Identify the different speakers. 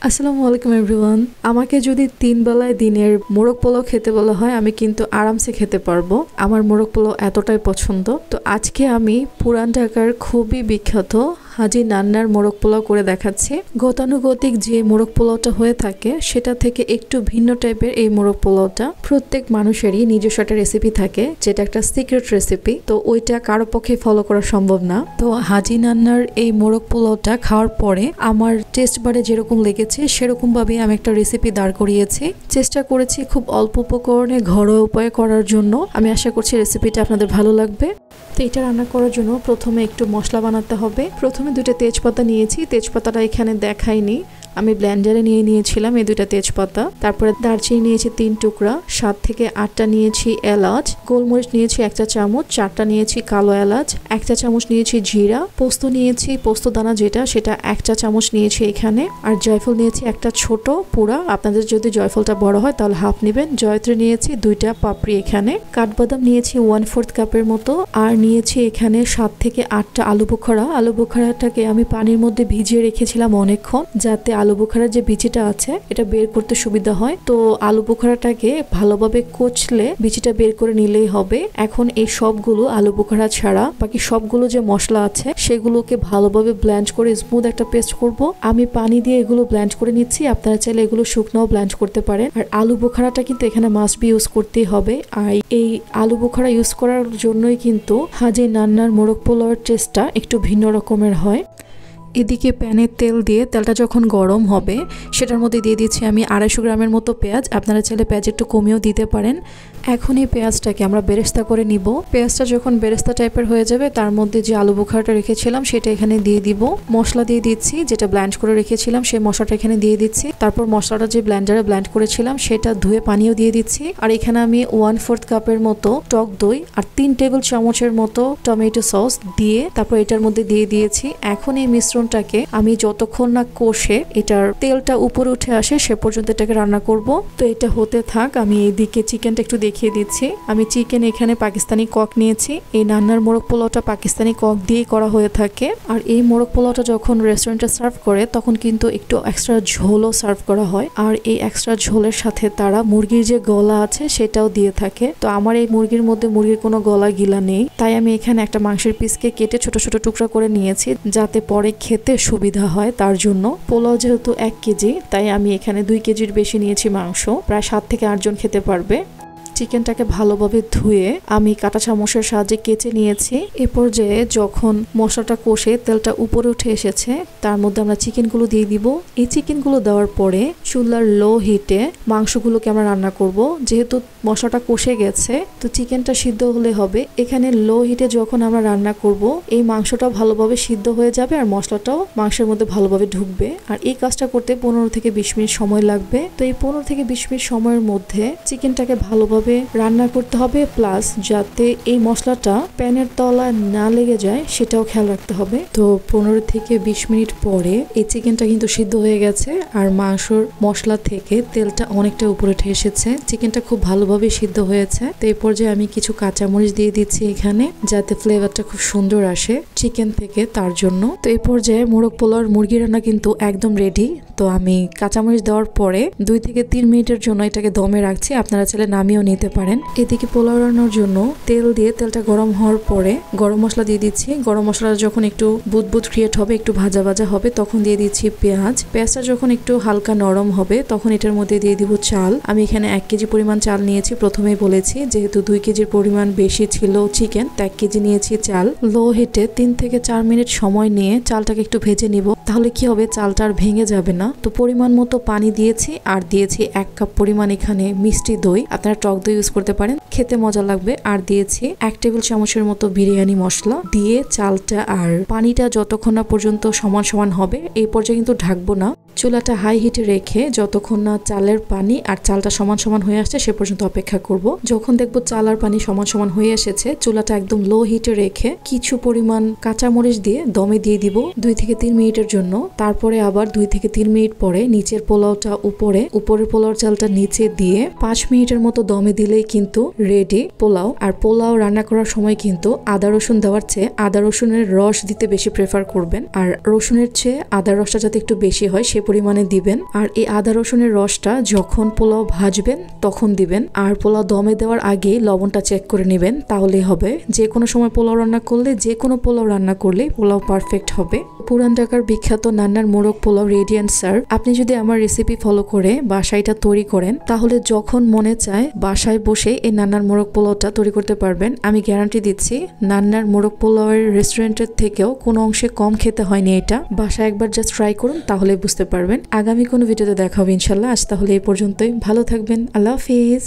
Speaker 1: আসসালামু আলাইকুম এভরিওয়ান। আমাকে যদি 3 বেলায় দিনের মোরগ পোলাও খেতে বলা হয় আমি কিন্তু আরামসে খেতে পারবো। আমার মোরগ পোলাও এতটাই পছন্দ। তো আজকে আমি পুরান ঢাকার খুবই বিখ্যাত হাজি নান্নার মোরগ পোলাও করে দেখাচ্ছি। গতানুগতিক যে মোরগ পোলাওটা হয়ে থাকে সেটা থেকে একটু ভিন্ন টাইপের এই মোরগ পোলাওটা। প্রত্যেক মানুষেরই নিজস্ব একটা রেসিপি থাকে যেটা একটা সিক্রেট রেসিপি, তো ওইটা কারো পক্ষে ফলো করা সম্ভব না। তো হাজি নান্নার এই মোরগ পোলাওটা খাওয়ার পরে আমার টেস্ট বারে যেরকম লেগেছে সেরকম ভাবে আমি একটা রেসিপি দাঁড় করিয়েছি। চেষ্টা করেছি খুব অল্প উপকরণে ঘরোয়া উপায়ে করার জন্য। আমি আশা করছি রেসিপিটা আপনাদের ভালো লাগবে। তো এটা রান্না করার জন্য প্রথমে একটু মশলা বানাতে হবে। প্রথমে 2টা তেজপাতা নিয়েছি, তেজপাতাটা এখানে দেখাইনি, আমি ব্লেন্ডারে নিয়ে নিয়েছিলাম এই 2টা তেজপাতা। তারপরে দারচিনি নিয়েছি 3 টুকরা, 7 থেকে 8টা নিয়েছি এলাচ, গোলমরিচ নিয়েছি 1 চা চামচ, 4টা নিয়েছি কালো এলাচ, 1 চা চামচ নিয়েছি জিরা, পোস্ত নিয়েছি, পোস্ত দানা যেটা সেটা 1 চা চামচ নিয়েছি এখানে, আর জয়ফল নিয়েছি একটা ছোট পুরা, আপনাদের যদি জয়ফলটা বড় হয় তাহলে হাফ নেবেন। জয়ত্রী নিয়েছি 2টা পাপড়ি এখানে, কাঠবাদাম নিয়েছি 1/4 কাপের মতো, আর নিয়েছি এখানে 7 থেকে 8টা আলু বোখরা। আলু বোখরাটাকে আমি পানির মধ্যে ভিজিয়ে রেখেছিলাম অনেকক্ষণ, যাতে আলু বোখরার যে বিচিটা আছে এটা বের করতে সুবিধা হয়। তো আলু বোখরাটাকে ভালোভাবে কচলে বিচিটা বের করে নিলেই হবে। এখন এই সবগুলো আলু বোখরা ছাড়া বাকি সবগুলো যে মশলা আছে সেগুলোকে ভালোভাবে ব্লেন্ড করে স্মুথ একটা পেস্ট করব। আমি পানি দিয়ে এগুলো ব্লেন্ড করে নিচ্ছি, আপনারা চাইলে এগুলো শুকনাও ব্লেন্ড করতে পারেন। আর আলু বোখরাটা কিন্তু এখানে মাস্ট বি ইউজ করতেই হবে। আর এই আলু বোখরা ইউজ করার জন্যই কিন্তু হাজি নান্নার মোরগ পোলাওয়ের টেস্টটা একটু ভিন্ন রকমের হয়। এদিকে প্যানে তেল দিয়ে তেলটা যখন গরম হবে সেটার মধ্যে দিয়ে দিচ্ছি আমি 250 গ্রামের মতো পেঁয়াজ। আপনারা চাইলে পেঁয়াজ একটু কমিয়েও দিতে পারেন। এখন এই পেঁয়াজটাকে আমরা বেরেস্তা করে নিব। পেঁয়াজটা যখন বেরেস্তা টাইপের হয়ে যাবে তার মধ্যে যে আলু বোখারাটা রেখেছিলাম সেটা এখানে দিয়ে দিব। মশলা দিয়ে দিচ্ছি, যেটা ব্লেন্ড করে রেখেছিলাম সেই মশলাটা এখানে দিয়ে দিচ্ছি। তারপর মশলাটা যে ব্লেন্ডারে ব্লেন্ড করেছিলাম সেটা ধুয়ে পানিও দিয়ে দিচ্ছি। আর এখানে আমি 1/4 কাপের মতো টক দই আর 3 টেবিল চামচের মতো টমেটো সস দিয়ে তারপর এটার মধ্যে দিয়ে দিয়েছি। এখন এই মিশ্রণটাকে আমি যতক্ষণ না কষে এটার তেলটা উপরে উঠে আসে সে পর্যন্ত এটাকে রান্না করব। তো এটা হতে থাক, আমি এইদিকে চিকেনটা একটু দেখিয়ে দিচ্ছি। আমি চিকেন এখানে পাকিস্তানি কক নিয়েছি। এই নান্নার মোরগ পোলাওটা পাকিস্তানি কক দিয়েই করা হয়ে থাকে। আর এই মোরগ পোলাওটা যখন রেস্টুরেন্টে সার্ভ করে তখন কিন্তু একটু এক্সট্রা ঝোলও সার্ভ করা হয়। আর এই এক্সট্রা ঝোলের সাথে তারা মুরগির যে গলা আছে সেটাও দিয়ে থাকে। তো আমার এই মুরগির মধ্যে মুরগির কোনো গলা গিলা নেই, তাই আমি এখানে একটা মাংসের পিসকে কেটে ছোট ছোট টুকরা করে নিয়েছি যাতে পরে খেতে সুবিধা হয়। তার জন্য পোলাও যেহেতু 1 কেজি তাই আমি এখানে 2 কেজির বেশি নিয়েছি মাংস, প্রায় 7 থেকে 8 জন খেতে পারবে। চিকেনটাকে ভালোভাবে ধুয়ে আমি কাঁটা চামচের সাহায্যে কেচে নিয়েছি। এ পর্যায়ে যখন মশলাটা কষে তেলটা উপরে উঠে এসেছে তার মধ্যে আমরা চিকেনগুলো দিয়ে দিব। এই চিকেনগুলো দেওয়ার পরে চুলার লো হিটে মাংসগুলোকে আমরা রান্না করব। যেহেতু মশলাটা কষে গেছে তো চিকেনটা সিদ্ধ হলে হবে। এখানে লো হিটে যখন আমরা রান্না করব এই মাংসটাও ভালোভাবে সিদ্ধ হয়ে যাবে আর মশলাটাও মাংসের মধ্যে ভালোভাবে ঢুকবে। আর এই কাজটা করতে 15 থেকে 20 মিনিট সময় লাগবে। তো এই 15 থেকে 20 মিনিট সময়ের মধ্যে চিকেনটাকে ভালোভাবে রান্না করতে হবে, প্লাস যাতে এই মশলাটা প্যানের তলায় না লেগে যায় সেটাও খেয়াল রাখতে হবে। তো 15 থেকে 20 মিনিট পরে এই চিকেনটা কিন্তু সিদ্ধ হয়ে গেছে আর মাংসর মশলা থেকে তেলটা অনেকটা উপরে উঠে এসেছে। চিকেনটা খুব ভালোভাবে সিদ্ধ হয়েছে। তো এই পর্যায়ে আমি কিছু কাঁচামরিচ দিয়ে দিচ্ছি এখানে যাতে ফ্লেভারটা খুব সুন্দর আসে চিকেন থেকে, তার জন্য। তো এই পর্যায়ে মোরগ পোলাওর মুরগি রান্না কিন্তু একদম রেডি। তো আমি কাঁচামরিচ দেওয়ার পরে 2 থেকে 3 মিনিটের জন্য এটাকে দমে রাখছি, আপনারা চাইলে নামিয়েও নিতে পারেন। এদিকে পোলাও রান্নার জন্য তেল দিয়ে তেলটা গরম হওয়ার পরে গরম মশলা দিয়ে দিচ্ছি। গরম মশলাটা যখন একটু বুদবুদ ক্রিয়েট হবে, একটু ভাজা ভাজা হবে, তখন দিয়ে দিচ্ছি পেঁয়াজ। পেঁয়াজটা যখন একটু হালকা নরম হবে তখন এটার মধ্যে দিয়ে দিব চাল। আমি এখানে 1 কেজি পরিমাণ চাল নিয়েছি, প্রথমেই বলেছি যেহেতু 2 কেজির পরিমাণ বেশি ছিল চিকেন, 1 কেজি নিয়েছি চাল। লো হিটে 3 থেকে 4 মিনিট সময় নিয়ে চালটাকে একটু ভেজে নিব, তাহলে কি হবে চালটা আর ভেঙে যাবে না। তো পরিমাণ মতো পানি দিয়েছি আর দিয়েছি 1 কাপ পরিমাণ এখানে মিষ্টি দই, আপনারা টক দই ইউজ করতে পারেন, খেতে মজা লাগবে। আর দিয়েছি 1 টেবিল চামচের মতো বিরিয়ানি মশলা দিয়ে চালটা আর পানিটা যতক্ষণ না পর্যন্ত সমান সমান হবে এই পর্যায়ে কিন্তু ঢাকবো না। চুলাটা হাই হিটে রেখে যতক্ষণ না চালের পানি আর চালটা সমান সমান হয়ে আসছে সে পর্যন্ত অপেক্ষা করব। যখন দেখবো চাল আর পানি সমান সমান হয়ে এসেছে চুলাটা একদম লো হিটে রেখে কিছু পরিমাণ কাঁচামরিচ দিয়ে দমে দিয়ে দিব 2 থেকে 3 মিনিটের জন্য। তারপরে আবার 2 থেকে 3 মিনিট পরে নিচের পোলাওটা উপরের পোলাওর চালটা নিচে দিয়ে 5 মিনিটের মতো দমে দিলেই কিন্তু রেডি পোলাও। আর পোলাও রান্না করার সময় কিন্তু আদা রসুন দেওয়ার চেয়ে আদা রসুনের রস দিতে বেশি প্রেফার করবেন। আর রসুনের চেয়ে আদা রসটা যাতে একটু বেশি হয় সে পরিমাণে দিবেন। আর এই আদা রসুনের রসটা যখন পোলাও ভাজবেন তখন দিবেন। আর পোলাও দমে দেওয়ার আগে লবণটা চেক করে নেবেন, তাহলেই হবে। যে কোনো সময় পোলাও রান্না করলে, যে কোনো পোলাও রান্না করলে পোলাও পারফেক্ট হবে। পুরান ঢাকার বিখ্যাত নান্নার মোরগ পোলাও রেডি অ্যান্ড সার্ভ। আপনি যদি আমার রেসিপি ফলো করে বাসায় এটা তৈরি করেন, তাহলে যখন মনে চায় বাসায় বসে এই নান্নার মোরগ পোলাওটা তৈরি করতে পারবেন। আমি গ্যারান্টি দিচ্ছি, নান্নার মোরগ পোলাওয়ের রেস্টুরেন্টের থেকেও কোনো অংশে কম খেতে হয়নি এটা। বাসায় একবার জাস্ট ট্রাই করুন, তাহলে বুঝতে পারবেন। আগামী কোনো ভিডিওতে দেখা হবে ইনশাল্লাহ। আজ তাহলে এই পর্যন্তই। ভালো থাকবেন। আল্লাহ হাফিজ।